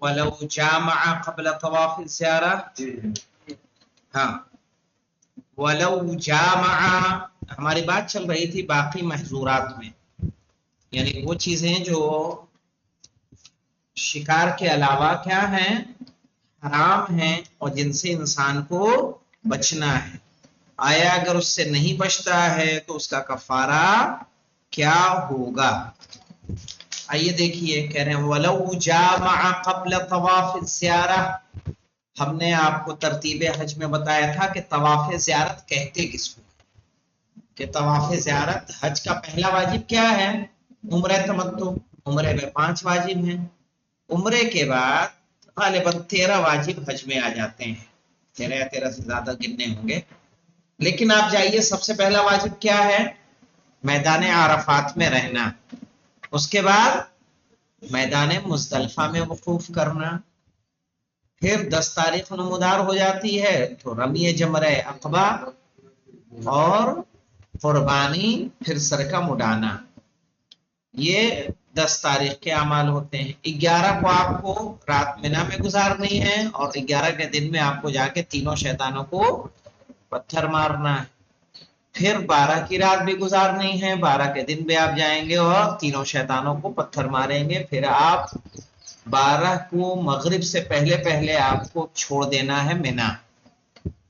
ولو جامع قبل طواف الزیارہ. ہاں ولو جامع، ہماری بات چل رہی تھی باقی محظورات میں، یعنی وہ چیزیں جو شکار کے علاوہ کیا ہیں، حرام ہیں، اور جن سے انسان کو بچنا ہے. آیا اگر اس سے نہیں بچتا ہے تو اس کا کفارہ کیا ہوگا؟ آئیے دیکھیے، کہہ رہے ہیں وَلَوْ جَامَعَ قَبْلَ طَوَافِ الزِّيَارَةِ. ہم نے آپ کو ترتیب حج میں بتایا تھا کہ طواف زیارت کہتے کس کو، کہ طواف زیارت حج کا پہلا واجب کیا ہے؟ عمرہ تمتع. عمرے میں 5 واجب ہیں، عمرے کے بعد غالباً 13 واجب حج میں آ جاتے ہیں، 13 یا 13 سے زیادہ گننے ہوں گے. لیکن آپ جائیے، سب سے پہلا واجب کیا ہے؟ میدان عرفات میں رہنا. اس کے بعد میدان مزدلفہ میں وقوف کرنا. پھر 10 تاریخ نمودار ہو جاتی ہے تو رمی جمرہ عقبہ اور قربانی، پھر سر کا مڈانا. یہ 10 تاریخ کے اعمال ہوتے ہیں. 11 کو آپ کو رات مینا میں گزارنی ہے، اور 11 کے دن میں آپ کو جا کے تینوں شیطانوں کو پتھر مارنا ہے. پھر 12 کی رات بھی گزارنی ہے، 12 کے دن بھی آپ جائیں گے اور تینوں شیطانوں کو پتھر ماریں گے. پھر آپ 12 کو مغرب سے پہلے پہلے آپ کو چھوڑ دینا ہے مینا.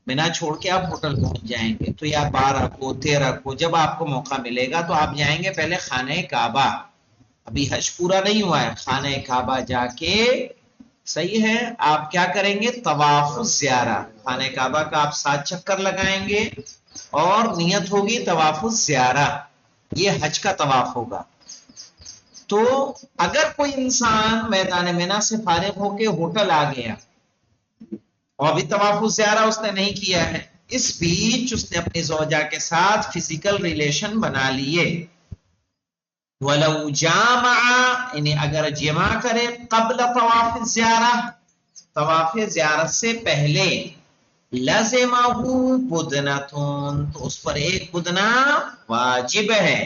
مینا چھوڑ کے آپ ہوٹل پہنچ جائیں گے. تو یا 12 کو 13 کو جب آپ کو موقع ملے گا تو آپ جائیں گے پہلے خانہ کعبہ. ابھی حج پورا نہیں ہوا ہے، خانہ کعبہ جا کے صحیح ہے آپ کیا کریں گے؟ طواف الزیارہ. خانہ کعبہ کا آپ 7 چکر لگائیں گے اور نیت ہوگی طواف الزیارہ. یہ حج کا طواف ہوگا. تو اگر کوئی انسان میدان مینا سے فارغ ہو کے ہوٹل آ گیا اور ابھی طواف الزیارہ اس نے نہیں کیا ہے، اس بیچ اس نے اپنی زوجہ کے ساتھ فزیکل ریلیشن بنا لیے، وَلَوْ جَامَعَ، یعنی اگر جمع کرے قبل طواف الزیارہ، طواف زیارت سے پہلے، لَزِمَهُ بُدْنَةٌ، تو اس پر ایک بدنہ واجب ہے.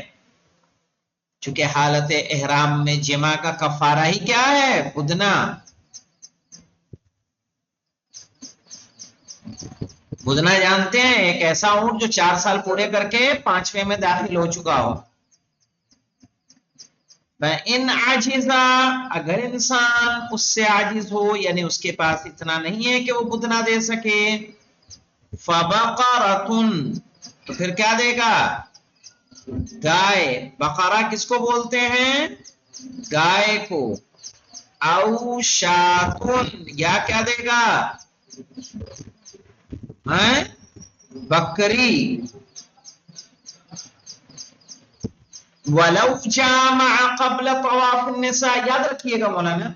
چونکہ حالت احرام میں جمع کا کفارہ ہی کیا ہے؟ بدنہ. بدنہ جانتے ہیں؟ ایک ایسا اونٹ جو 4 سال پورے کر کے 5ویں میں داخل ہو چکا ہو. ان عاجزا، اگر انسان اس سے عاجز ہو، یعنی اس کے پاس اتنا نہیں ہے کہ وہ بدنہ دے سکے، فبقرۃ، تو پھر کیا دے گا؟ گائے. بقرہ کس کو بولتے ہیں؟ گائے کو. او شاتن، یا کیا دے گا؟ بکری. وَلَوْ جَامَعَ قَبْلَ طَوَافِ النِّسَاء، یاد رکھیے گا مولانا،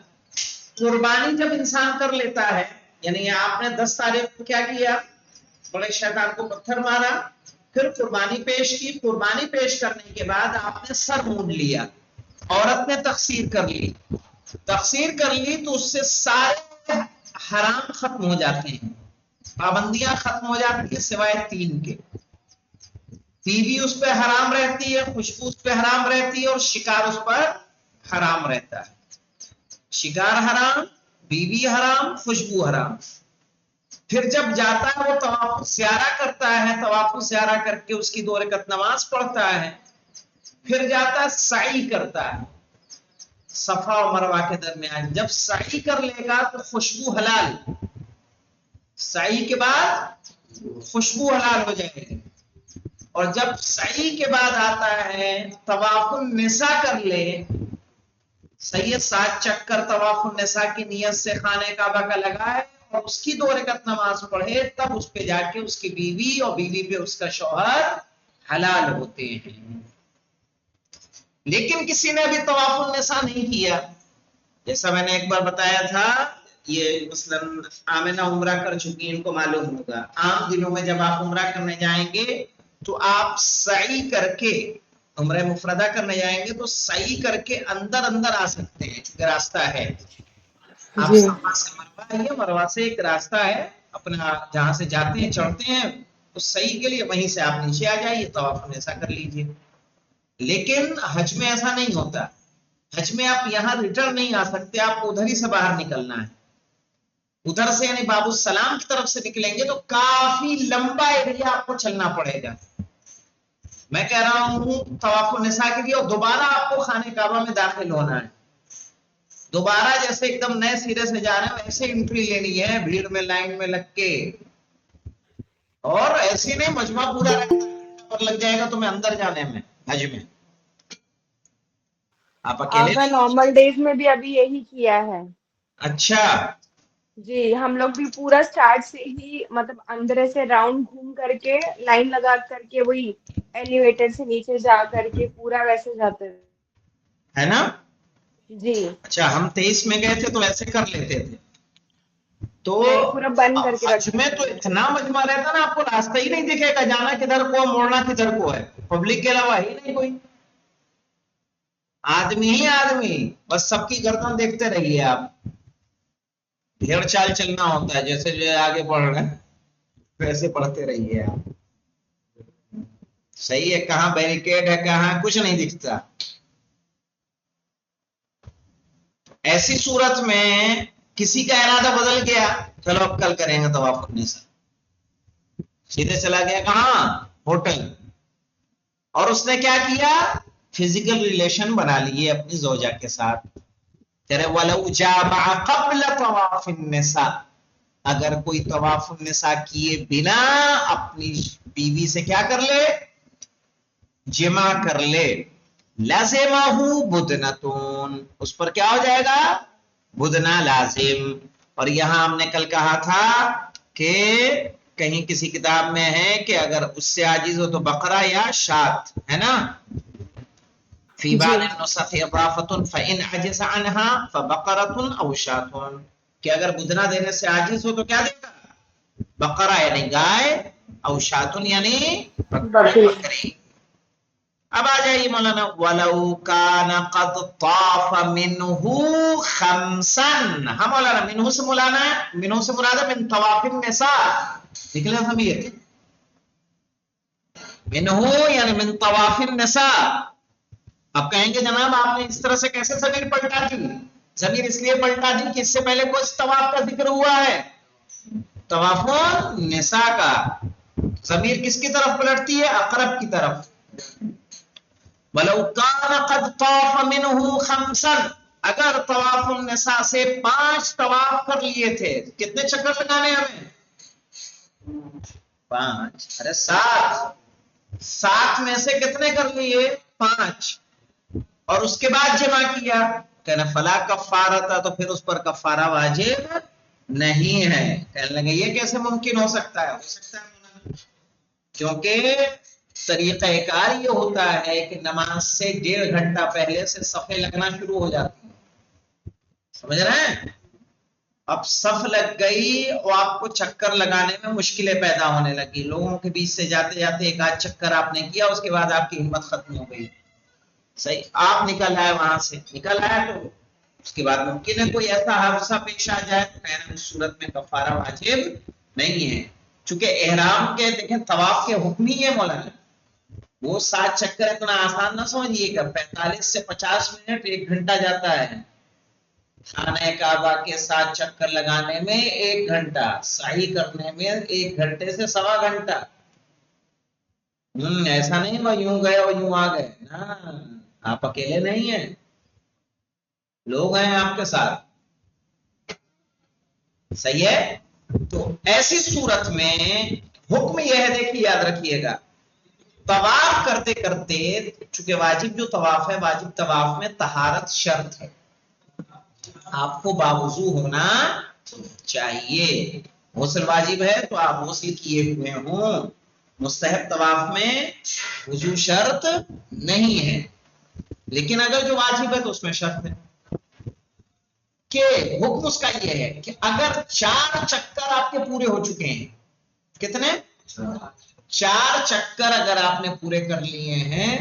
قربانی جب انسان کر لیتا ہے، یعنی آپ نے 10 تاریخ کو کیا کیا؟ بڑے شیطان کو پتھر مارا، پھر قربانی پیش کی. قربانی پیش کرنے کے بعد آپ نے سر مونڈ لیا، عورت نے تقصیر کر لی. تقصیر کر لی تو اس سے سارے حرام ختم ہو جاتے ہیں، پابندیاں ختم ہو جاتی ہیں سوائے 3 کے. بیوی اس پہ حرام رہتی ہے، خوشبو اس پہ حرام رہتی ہے، اور شکار اس پر حرام رہتا ہے. شکار حرام، بیوی حرام، خوشبو حرام. پھر جب جاتا ہے وہ طواف زیارہ کرتا ہے، طواف زیارہ کر کے اس کی 2 رکعت نماز پڑھتا ہے، پھر جاتا ہے سعی کرتا ہے صفا و مروہ کے درمیان. جب سعی کر لے گا تو خوشبو حلال، سعی کے بعد خوشبو حلال ہو جائے گی. اور جب سعی کے بعد آتا ہے طواف النساء کر لے، صحیح 7 چکر طواف النساء کی نیت سے خانہ کعبہ کا لگائے اور اس کی 2 رکعت نماز پڑھے، تب اس پہ جا کے اس کی بیوی اور بیوی پہ اس کا شوہر حلال ہوتے ہیں. لیکن کسی نے ابھی طواف النساء نہیں کیا، جیسا میں نے ایک بار بتایا تھا، یہ مثلا آمنہ عمرہ کر چکی، ان کو معلوم ہوگا عام دنوں میں جب آپ عمرہ کرنے جائیں گے تو آپ سعی کر کے، عمرہ مفردہ کرنے جائیں گے تو سعی کر کے اندر آ سکتے ہیں، چونکہ راستہ ہے. آپ صفا سے مروہ آئیے، مروہ سے ایک راستہ ہے اپنا، جہاں سے جاتے ہیں چڑھتے ہیں تو صحیح کے لیے وہیں سے آپ نیچے آ جائیے، طواف النساء کر لیجیے. لیکن حج میں ایسا نہیں ہوتا. حج میں آپ یہاں ریٹرن نہیں آ سکتے، آپ کو ادھر ہی سے باہر نکلنا ہے، ادھر سے یعنی باب السلام کی طرف سے نکلیں گے تو کافی لمبا ایریا آپ کو چلنا پڑے گا. میں کہہ رہا ہوں طواف النساء کے لیے، اور دوبارہ آپ کو خانہ کعبہ میں داخل ہونا ہے، دوبارہ جیسے ایک دم نئے سرے سے جا رہے ہیں ویسے انٹری لینی ہے بھیڑ میں لائن میں لگ کے، اور ایسی نہیں مجمع پورا پر لگ جائے گا تمہیں اندر جانے میں حج میں، آپ اکیلے میں نہیں. نارمل ڈیز میں بھی ابھی یہی کیا ہے. اچھا جی ہم لوگ بھی پورا اسٹارٹ سے ہی مطلب اندر سے راؤنڈ گھوم کر کے لائن لگا کر کے وہی ایلیویٹر سے نیچے جا کر کے پورا ویسے جاتے ہیں. ہے نا. جی اچھا ہم 23 میں گئے تھے تو ایسے کر لیتے تھے. تو نہیں پورا بند کر کے حج رکھتے میں تھے تو وہ. اتنا مجمع رہتا نا آپ کو راستہ ہی نہیں دکھے گا، جانا کدھر کو موڑنا کدھر کو ہے، پبلک کے علاوہ ہی نہیں کوئی، آدمی ہی آدمی، بس سب کی گردن دیکھتے رہیے آپ، بھیڑ چال چلنا ہوتا ہے، جیسے جو آگے بڑھ رہے ہیں ویسے پڑھتے رہیے آپ. صحیح ہے، کہاں بیریکیڈ ہے کہاں کچھ نہیں دکھتا. ایسی صورت میں کسی کا ارادہ بدل گیا، چلو اب کل کریں گے طواف النساء، سیدھے چلا گیا کہاں ہوٹل، اور اس نے کیا کیا فزیکل ریلیشن بنا لیے اپنی زوجہ کے ساتھ. تیرے وَلَوْ جَامَعَ قَبْلَ طَوَافِ النِّسَاءِ، اگر کوئی طواف النساء کیے بنا اپنی بیوی سے کیا کر لے جمع کر لے، لازمہ بدنتون، اس پر کیا ہو جائے گا بدنا لازم. اور یہاں ہم نے کل کہا تھا کہ کہیں کسی کتاب میں ہے کہ اگر اس سے عاجز ہو تو بقرہ یا شات، ہے نا. فی جی بعض النسخ اضافۃ فإن عجز عنها فبقرة او شاة، کہ اگر بدنا دینے سے عاجز ہو تو کیا دے گا بقرہ یعنی گائے، او شاتن یعنی بکری. بکری. اب آ جائیے مولانا، وَلَوْ كَانَ قَدْ طَافَ مِنْهُ خَمْسًا، ہاں مولانا منہ سے مولانا ہے، منہ سے مراد ہے من طواف النساء، نکلے ضمیر منہ یعنی من طواف النساء. اب کہیں گے جناب آپ نے اس طرح سے کیسے ضمیر پلٹا دی؟ ضمیر اس لیے پلٹا دی کہ اس سے پہلے کچھ طواف کا ذکر ہوا ہے، طواف النساء کا. ضمیر کس کی طرف پلٹتی ہے؟ اقرب کی طرف. وَلَوْ كَانَ قَدْ طَافَ مِنْهُ خَمْسًا، اگر طواف النساء سے 5 طواف کر لیے تھے، کتنے چکر لگانے ہمیں 5، ارے 7 میں سے کتنے کر لیے 5، اور اس کے بعد جمع کیا، کہنا فلا کفارہ تھا، تو پھر اس پر کفارہ واجب نہیں ہے. کہنے لگے یہ کیسے ممکن ہو سکتا ہے؟ ہو سکتا ہے کیونکہ طریقہ کار یہ ہوتا ہے کہ نماز سے 1.5 گھنٹہ پہلے سے صفیں لگنا شروع ہو جاتی ہیں، سمجھ رہے ہیں. اب صف لگ گئی اور آپ کو چکر لگانے میں مشکلیں پیدا ہونے لگی، لوگوں کے بیچ سے جاتے جاتے ایک آدھ چکر آپ نے کیا، اس کے بعد آپ کی ہمت ختم ہو گئی. صحیح، آپ نکل آئے وہاں سے، نکل آئے تو اس کے بعد ممکن ہے کوئی ایسا حادثہ پیش آ جائے، تو کہنا اس صورت میں کفارہ واجب نہیں ہے. چونکہ احرام کے دیکھیں طواف کے حکم ہی ہے مولانا، وہ 7 چکر اتنا آسان نہ سمجھیے گا، 45 سے 50 منٹ 1 گھنٹہ جاتا ہے. خانہ کعبہ کے 7 چکر لگانے میں 1 گھنٹہ، سعی کرنے میں 1 گھنٹے سے 1.25 گھنٹہ. ایسا نہیں وہ یوں گئے اور یوں آ گئے نا، آپ اکیلے نہیں ہیں، لوگ ہیں آپ کے ساتھ. صحیح ہے. تو ایسی صورت میں حکم یہ ہے، دیکھیے یاد رکھیے گا، طواف کرتے کرتے، چونکہ واجب جو طواف ہے، واجب طواف میں طہارت شرط ہے، آپ کو باوضو ہونا چاہیے. غسل واجب ہے تو آپ غسل کیے ہوئے ہوں، مستحب طواف میں وضو شرط نہیں ہے. لیکن اگر جو واجب ہے تو اس میں شرط ہے کہ حکم اس کا یہ ہے کہ اگر 4 چکر آپ کے پورے ہو چکے ہیں، کتنے 4 چکر اگر آپ نے پورے کر لیے ہیں،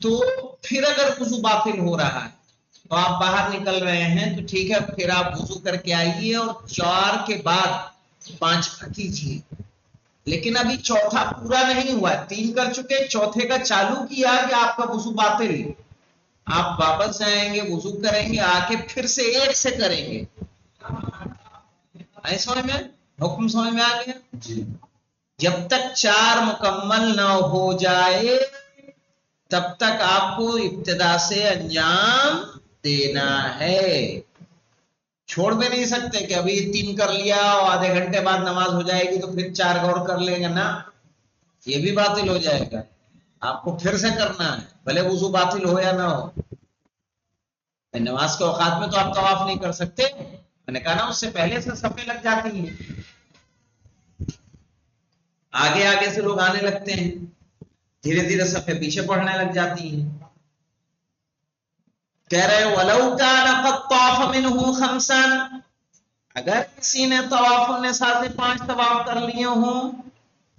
تو پھر اگر وضو باطل ہو رہا ہے تو آپ باہر نکل رہے ہیں تو ٹھیک ہے، پھر آپ وضو کر کے آئیے اور 4 کے بعد 5 کیجیے. لیکن ابھی چوتھا پورا نہیں ہوا، 3 کر چکے، چوتھے کا چالو کیا کہ آپ کا وضو باطل. آپ واپس جائیں گے، وضو کریں گے، آ کے پھر سے ایک سے کریں گے. آئے سمجھ میں؟ حکم سمجھ میں آ گیا؟ جی. جب تک 4 مکمل نہ ہو جائے تب تک آپ کو ابتدا سے انجام دینا ہے. چھوڑ بھی نہیں سکتے کہ ابھی 3 کر لیا اور آدھے گھنٹے بعد نماز ہو جائے گی تو پھر 4 غور کر لیں گے نا، یہ بھی باطل ہو جائے گا. آپ کو پھر سے کرنا ہے بھلے وضو باطل ہو یا نہ ہو. نماز کے اوقات میں تو آپ طواف نہیں کر سکتے، میں نے کہا نا اس سے پہلے سے صفیں لگ جاتی ہیں، آگے آگے سے لوگ آنے لگتے ہیں، دھیرے دھیرے صفیں پیچھے پڑھنے لگ جاتی ہیں. کہہ رہے وَلَوْ كَانَ قَدْ طَافَ مِنْهُ خَمْسًا، اگر کسی نے طواف النساء سے 5 طواف کر لیے ہوں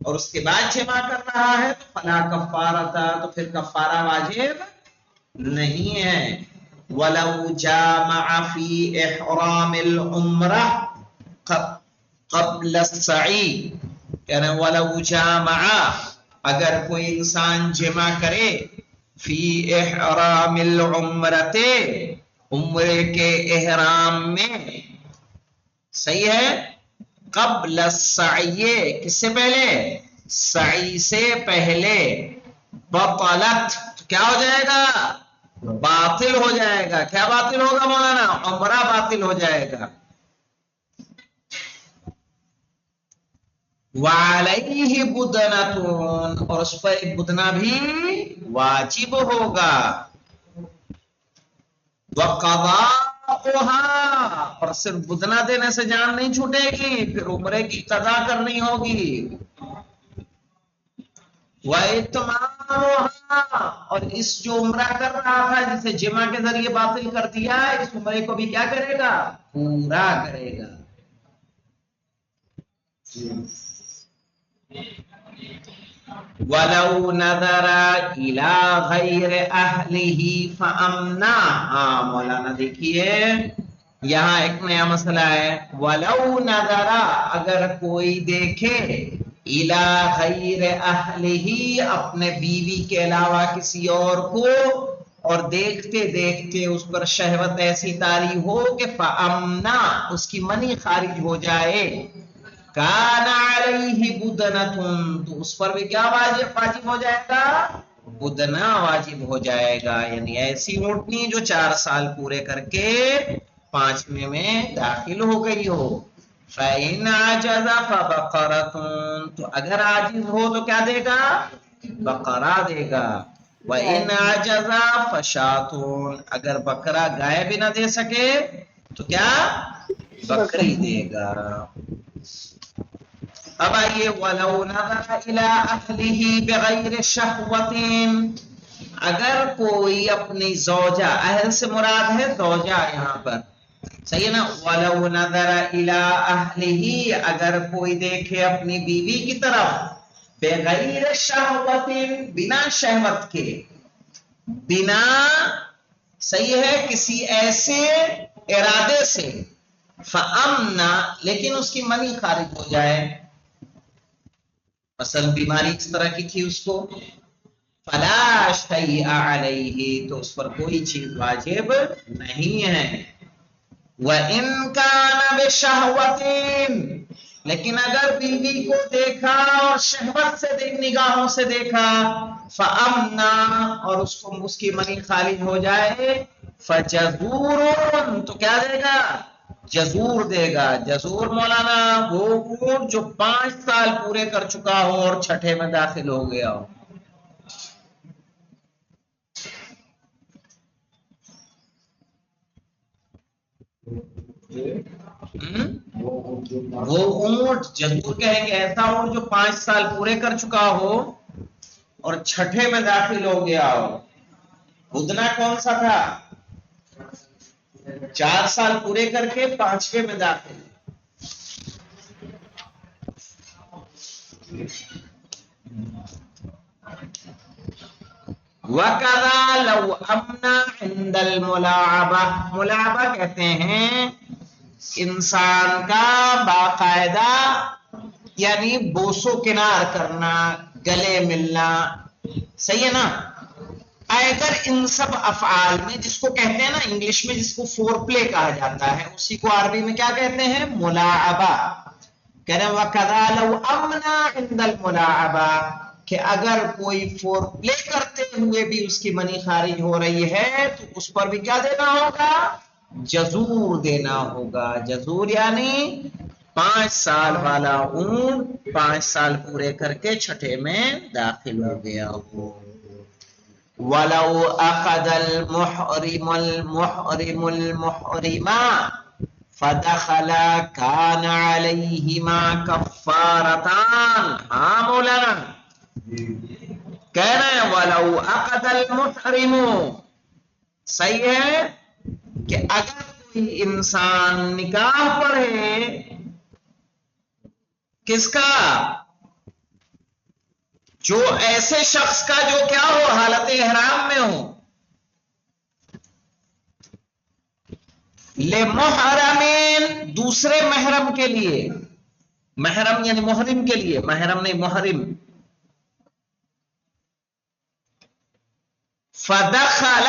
اور اس کے بعد جمع کر رہا ہے تو فلا کفارہ، تو پھر کفارہ واجب نہیں ہے. وَلَوْ جَامَعَ فِي إِحْرَامِ الْعُمْرَةِ قَبْلَ السَّعِي، کہہ رہے وَلَوْ جَامَعَ، اگر کوئی انسان جمع کرے فی احرام العمرۃ، عمرے کے احرام میں، صحیح ہے، قبل السعی، کس سے پہلے؟ سعی سے پہلے، بطلت، کیا ہو جائے گا؟ باطل ہو جائے گا. کیا باطل ہوگا مولانا؟ عمرہ باطل ہو جائے گا. وعلیہ بدنۃ، اور اس پر ایک بدنہ بھی واجب ہوگا. وقضاؤہا، اور صرف بدنہ دینے سے جان نہیں چھوٹے گی، پھر عمرے کی قضا کرنی ہوگی. وَإِتْمَامُهَا، اور اس جو عمرہ کر رہا تھا جسے جمع کے ذریعے باطل کر دیا، اس عمرے کو بھی کیا کرے گا؟ پورا کرے گا. وَلَوْ نَذَرَ إِلَى غَيْرِ أَهْلِهِ فَأَمْنَعَ، ہاں مولانا دیکھیے یہاں ایک نیا مسئلہ ہے. وَلَوْ نَذَرَ، اگر کوئی دیکھے إِلَى غَيْرِ أَهْلِهِ، اپنے بیوی کے علاوہ کسی اور کو، اور دیکھتے دیکھتے اس پر شہوت ایسی طاری ہو کہ فَأَمْنَعَ، اس کی منی خارج ہو جائے، کان علیہ بدنۃ، تو اس پر بھی کیا واجب ہو جائے گا؟ بدنہ واجب ہو جائے گا. یعنی ایسی اونٹنی جو 4 سال پورے کر کے 5ویں میں داخل ہو گئی ہو. فَإِنْ عَجَزَ فَبَقَرَةٌ، تو اگر عاجز ہو تو کیا دے گا؟ بقرہ دے گا. وَإِنْ عَجَزَ فَشَاةٌ، اگر بکرا گائے بھی نہ دے سکے تو کیا؟ بکری دے گا. اب آئیے وَلَوْ نَظَرَ إِلَىٰ أَهْلِهِ بِغَيْرِ شَهْوَةٍ، اگر کوئی اپنی زوجہ، اہل سے مراد ہے زوجہ یہاں پر، صحیح ہے نا؟ وَلَوْ نَظَرَ إِلَىٰ أَهْلِهِ، اگر کوئی دیکھے اپنی بیوی کی طرف، بِغَيْرِ شَهْوَةٍ، بنا شہوت کے، بنا، صحیح ہے، کسی ایسے ارادے سے، فَأَمْنَ، لیکن اس کی منی خارج ہو جائے، مثلا بیماری اس طرح کی تھی اس کو، فَلَا شَيْءَ عَلَيْهِ، تو اس پر کوئی چیز واجب نہیں ہے. وَإِنْ كَانَ بِشَهْوَةٍ، لیکن اگر بیوی کو دیکھا اور شہوت سے نگاہوں سے دیکھا، فَأَمْنَ، اور اس کو اس کی منی خارج ہو جائے، فَجَزُورٌ، تو کیا دے گا؟ جزور دے گا. جزور مولانا وہ اونٹ جو 5 سال پورے کر چکا ہو اور 6 میں داخل ہو گیا ہو. وہ اونٹ جزور کہیں گے ایسا اونٹ جو 5 سال پورے کر چکا ہو اور 6 میں داخل ہو گیا ہو. بدنا کون سا تھا؟ 4 سال پورے کر کے 5ویں میں داخل. وَكَذَا لَوْ أَمْنَ عِنْدَ الْمُلَاعَبَةِ، ملاعبہ کہتے ہیں انسان کا باقاعدہ، یعنی بوسو کنار کرنا، گلے ملنا، صحیح ہے نا؟ اگر ان سب افعال میں، جس کو کہتے ہیں نا انگلش میں جس کو فور پلے کہا جاتا ہے، اسی کو عربی میں کیا کہتے ہیں؟ ملاعبہ. کہہ رہے ہیں وَكَذَا لَوْ أَمْنَا عِنْدَ الْمُلَاعَبَةِ، کہ اگر کوئی فور پلے کرتے ہوئے بھی اس کی منی خارج ہو رہی ہے تو اس پر بھی کیا دینا ہوگا؟ جزور دینا ہوگا. جزور یعنی 5 سال والا اونٹ 5 سال پورے کر کے چھٹے میں داخل ہو گیا ہو. وَلَوْ أَخَذَ الْمُحْرِمُ الْمُحْرِمَا فَدَخَلَ كَانَ عَلَيْهِمَا كَفَّارَتَانِ. ہاں مولانا کہہ رہے ہیں وَلَوْ أَخَذَ الْمُحْرِمُ، صحیح ہے کہ اگر کوئی انسان نکاح پڑھے کس کا؟ جو ایسے شخص کا جو کیا ہو؟ حالت احرام میں ہو. لِمُحْرَمٍ، دوسرے محرم کے لیے. محرم یعنی محرم کے لیے، محرم نہیں محرم. فَدَخَلَ،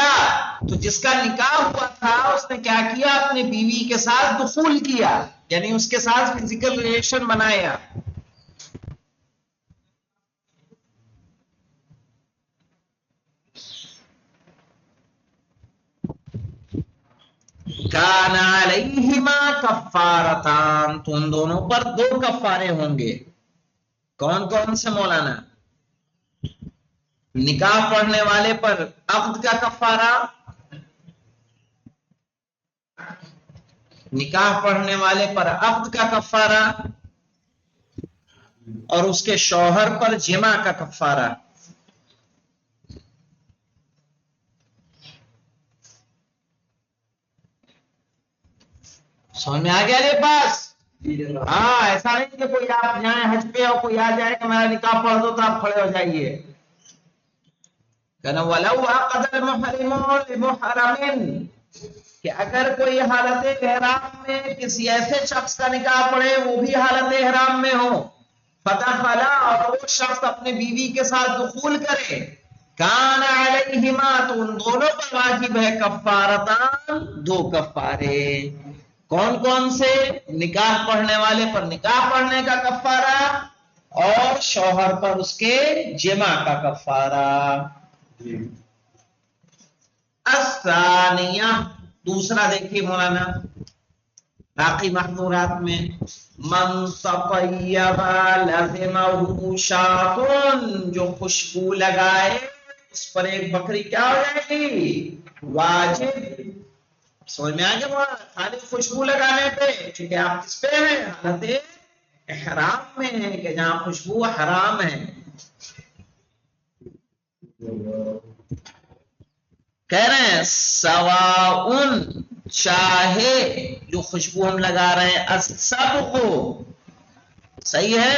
تو جس کا نکاح ہوا تھا اس نے کیا کیا؟ اپنی بیوی کے ساتھ دخول کیا، یعنی اس کے ساتھ فزیکل ریلیشن بنایا. کان علیہما کفارتان، تو ان دونوں پر 2 کفارے ہوں گے. کون کون سے مولانا؟ نکاح پڑھنے والے پر عقد کا کفارہ، نکاح پڑھنے والے پر عقد کا کفارہ، اور اس کے شوہر پر جمع کا کفارہ. سمجھ میں آ گیا میرے پاس؟ ہاں، ایسا نہیں کہ کوئی آپ جائیں حج پہ اور کوئی آ جائے کہ میرا نکاح پڑھ دو تو آپ کھڑے ہو جائیے. کہنا وَلَوْ عَقَدَ الْمُحْرِمُ لِمُحْرَمٍ، کہ اگر کوئی حالت احرام میں کسی ایسے شخص کا نکاح پڑھے وہ بھی حالت احرام میں ہو، فَدَخَلَ، اور وہ شخص اپنے بیوی کے ساتھ دخول کرے، کان علیہما، تو ان دونوں پر واجب ہے کفارتان، 2 کفارے. کون کون سے؟ نکاح پڑھنے والے پر نکاح پڑھنے کا کفارہ، اور شوہر پر اس کے جمع کا کفارہ. الثانیہ، دوسرا دیکھیے مولانا باقی محظورات میں، من تطیب لزمہ شاۃ، جو خوشبو لگائے اس پر ایک بکری کیا ہو جائے گی؟ واجب. سمجھ میں آ گیا مولانا؟ خالی خوشبو لگانے پہ، چونکہ آپ کس پہ ہیں؟ حالت احرام میں ہیں کہ جہاں خوشبو حرام ہے. کہہ رہے ہیں سواء، چاہے جو خوشبو ہم لگا رہے ہیں، السبق، صحیح ہے.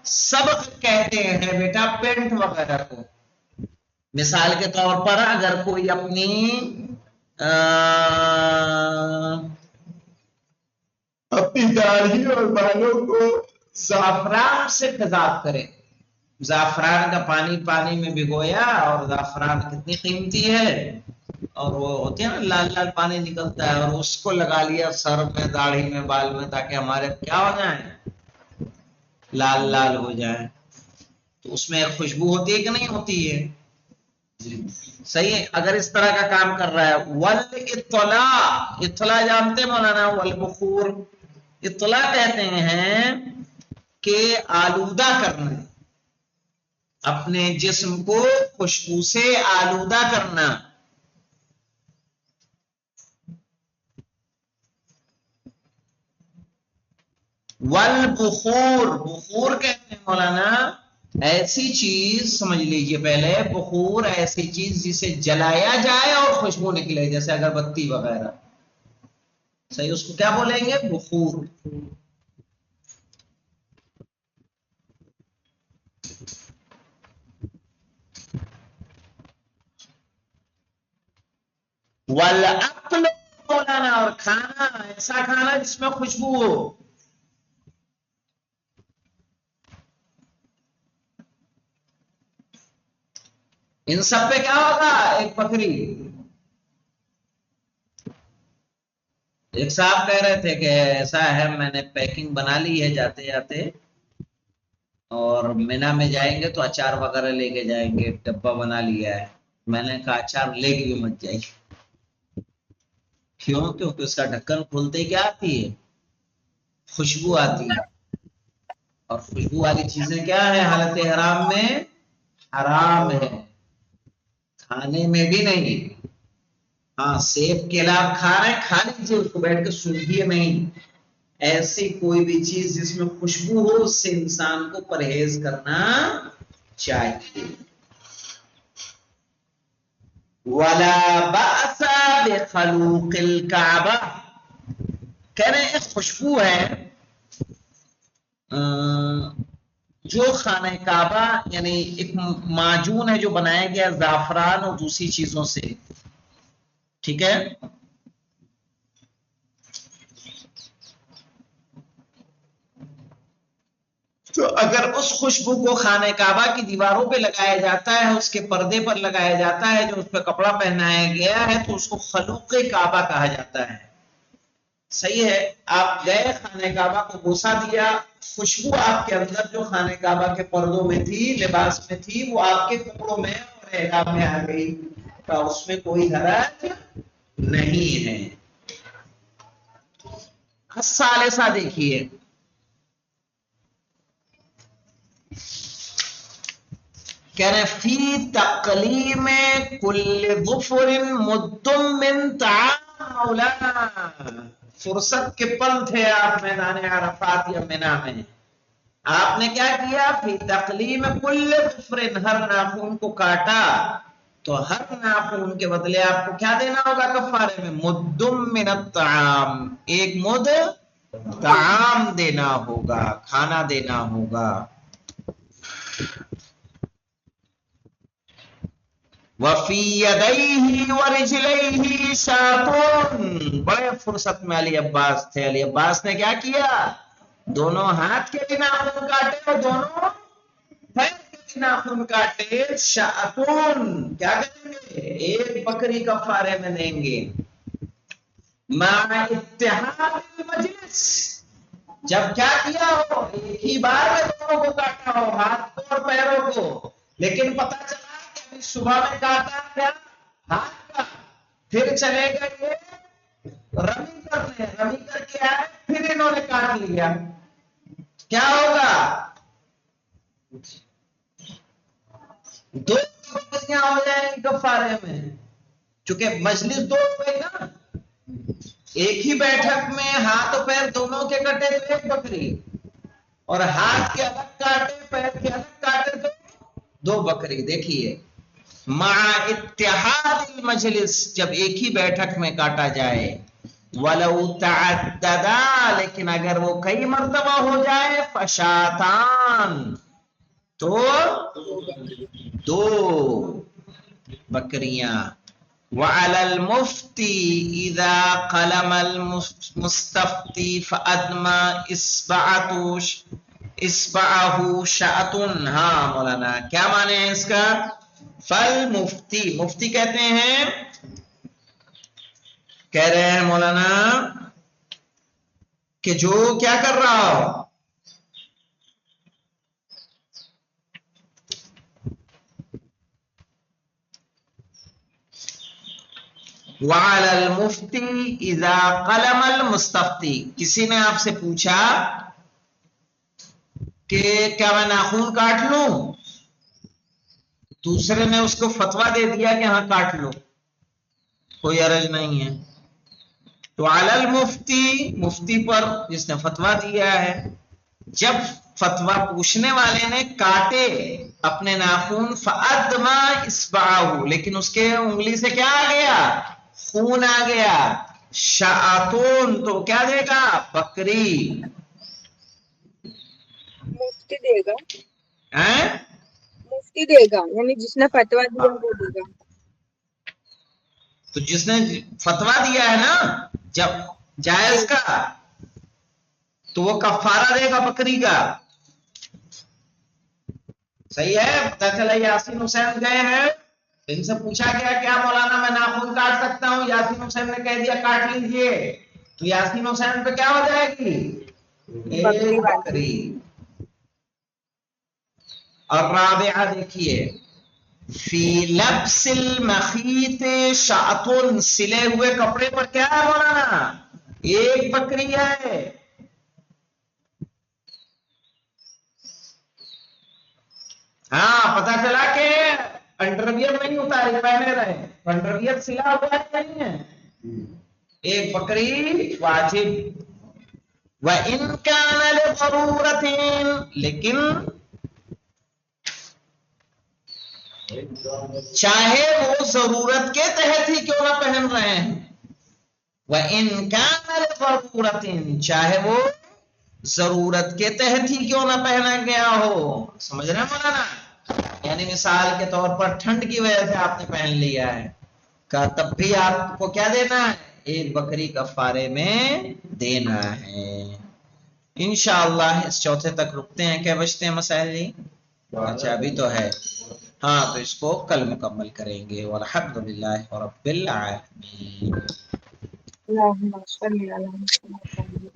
سبق کہتے ہیں بیٹا پینٹ وغیرہ کو. مثال کے طور پر اگر کوئی اپنی داڑھی اور بالوں کو زعفران سے تیزاب کرے، زعفران کا پانی میں بھگویا، اور زعفران کتنی قیمتی ہے، اور وہ ہوتے ہیں نا لال لال پانی نکلتا ہے، اور اس کو لگا لیا سر میں، داڑھی میں، بال میں، تاکہ ہمارے کیا ہو جائیں؟ لال لال ہو جائیں. تو اس میں ایک خوشبو ہوتی ہے کہ نہیں ہوتی ہے؟ صحیح ہے. اگر اس طرح کا کام کر رہا ہے. والاطلاع، اطلاع جانتے مولانا؟ والبخور، اطلاع کہتے ہیں کہ آلودہ کرنا، اپنے جسم کو خوشبو سے آلودہ کرنا. والبخور، بخور کہتے ہیں مولانا ایسی چیز، سمجھ لیجئے پہلے، بخور ایسی چیز جسے جلایا جائے اور خوشبو نکلے، جیسے اگربتی وغیرہ. صحیح، اس کو کیا بولیں گے؟ بخور. والاکل، مولانا، اور کھانا، ایسا کھانا جس میں خوشبو ہو. ان سب پہ کیا ہوگا؟ ایک بکری. ایک صاحب کہہ رہے تھے کہ ایسا ہے میں نے پیکنگ بنا لی ہے جاتے جاتے، اور مینا میں جائیں گے تو اچار وغیرہ لے کے جائیں گے، ڈبہ بنا لیا ہے. میں نے کہا اچار لے کے بھی مت جائیے. کیوں؟ کیونکہ اس کا ڈھکن کھولتے ہی کیا آتی ہے؟ خوشبو آتی ہے. اور خوشبو والی چیزیں کیا ہے؟ حالت حرام میں حرام ہے، کھانے میں بھی نہیں. ہاں سیب کیلا آپ کھا رہے ہیں، کھا لیجیے اس کو بیٹھ کے، سنگیے نہیں. ایسی کوئی بھی چیز جس میں خوشبو ہو اس سے انسان کو پرہیز کرنا چاہیے. وَلَا بَأْسَ بِخَلُوقِ الْكَعْبَةِ، کہہ رہے ہیں ایک خوشبو ہے جو خانہ کعبہ، یعنی ایک معجون ہے جو بنایا گیا زعفران اور دوسری چیزوں سے، ٹھیک ہے. تو اگر اس خوشبو کو خانہ کعبہ کی دیواروں پہ لگایا جاتا ہے، اس کے پردے پر لگایا جاتا ہے، جو اس پہ کپڑا پہنایا گیا ہے، تو اس کو خلوق کعبہ کہا جاتا ہے. صحیح ہے. آپ گئے خانہ کعبہ کو بوسا دیا، خوشبو آپ کے اندر جو خانہ کعبہ کے پردوں میں تھی، لباس میں تھی، وہ آپ کے کپڑوں میں اور احرام میں آ گئی، تو اس میں کوئی حرج نہیں ہے. ثالثہ دیکھیے، کہہ رہے فی تقلیم کل ظفر مد من طعام مولانا. فرصت کے پل تھے آپ میدان عرفات یا منا میں، آپ نے کیا کیا؟ فی تقلیم کل ظفر، ہر ناخن کو کاٹا، تو ہر ناخن کے بدلے آپ کو کیا دینا ہوگا کفارے میں؟ مد من الطعام، ایک مد طعام دینا ہوگا، کھانا دینا ہوگا. وفی یدیہ ورجلیہ شاۃ، بڑے فرصت میں علی عباس تھے. علی عباس نے کیا کیا؟ دونوں ہاتھ کے بھی ناخن کاٹے اور دونوں پیر کے بھی ناخن کاٹے. شاۃ کیا کریں گے؟ ایک بکری کفارے میں دیں گے. مع اتحاد المجلس، جب کیا کیا ہو؟ ایک ہی بار میں دونوں کو کاٹا ہو، ہاتھ کو اور پیروں کو، لیکن پتا چلا کہ صبح میں کاٹا کیا ہاتھ کا، پھر چلے گئے رمی کرنے، رمی کر کے آئے، پھر انہوں نے کاٹ لیا. کیا ہوگا؟ دو بکریاں ہو جائیں گی کفارے میں، چونکہ مجلس دو ہوئے نا، ایک ہی بیٹھک میں ہاتھ و پیر دونوں کے کٹے تو ایک بکری، اور ہاتھ کے الگ کاٹے پیر کے الگ کاٹے تو دو بکری. دیکھیے مع اتحاد المجلس، جب ایک ہی بیٹھک میں کاٹا جائے. ولو تعددا، لیکن اگر وہ کئی مرتبہ ہو جائے، فشاتان، تو دو بکریاں. وعلى المفتي اذا قلم المستفتي فادمى اصبعه شاۃ. ہاں مولانا کیا مانے ہیں اس کا؟ فل مفتی، مفتی کہتے ہیں، کہہ رہے ہیں مولانا کہ جو کیا کر رہا ہو، وعلى المفتی اذا قلم المستفتی، کسی نے آپ سے پوچھا کہ کیا میں ناخن کاٹ لوں، دوسرے نے اس کو فتوا دے دیا کہ ہاں کاٹ لو، کوئی حرج نہیں ہے. تو علی المفتی، مفتی پر جس نے فتوا دیا ہے. جب فتوا پوچھنے والے نے کاٹے اپنے ناخن، فادما اصبعہ، لیکن اس کے انگلی سے کیا آ گیا؟ خون آ گیا. شاۃون، تو کیا دے گا؟ بکری. مفتی دے گا، ہیں؟ مفتی دے گا، یعنی جس نے فتوا دیا وہ دے گا. تو جس نے فتوا دیا ہے نا جب جائز کا، تو وہ کفارہ دے گا بکری کا. صحیح ہے. پتہ چلا یاسین حسین گئے ہیں ان سے پوچھا گیا کیا مولانا میں ناخن کاٹ سکتا ہوں؟ یاسین حسین نے کہہ دیا کاٹ لیجئے. تو یاسین حسین پہ کیا ہو جائے گی؟ ایک بکری. اور رابعہ دیکھیے فی لبس المخیط شاۃ، سلے ہوئے کپڑے پر کیا ہے مولانا؟ ایک بکری ہے. ہاں پتا چلا کہ انڈرویئر نہیں اتاری پہنے رہے، انڈرویئر سلا ہوا ہے نہیں ہے. ایک بکری واجب. وَإِن كَانَ لِضَرُورَةٍ، لیکن چاہے وہ ضرورت کے تحت ہی کیوں نہ پہن رہے ہیں. وَإِن كَانَ لِضَرُورَةٍ، چاہے وہ ضرورت کے تحت ہی کیوں نہ پہنا گیا ہو. سمجھ رہے ہیں مولانا؟ یعنی مثال کے طور پر ٹھنڈ کی وجہ سے آپ نے پہن لیا ہے کہ تب بھی آپ کو کیا دینا ہے؟ ایک بکری کفارے میں دینا ہے. انشاءاللہ اس چوتھے تک رکتے ہیں. کیا بچتے ہیں مسائل جی؟ اچھا ابھی تو ہے. ہاں تو اس کو کل مکمل کریں گے. والحمدللہ رب العالمین. اللهم صل على محمد.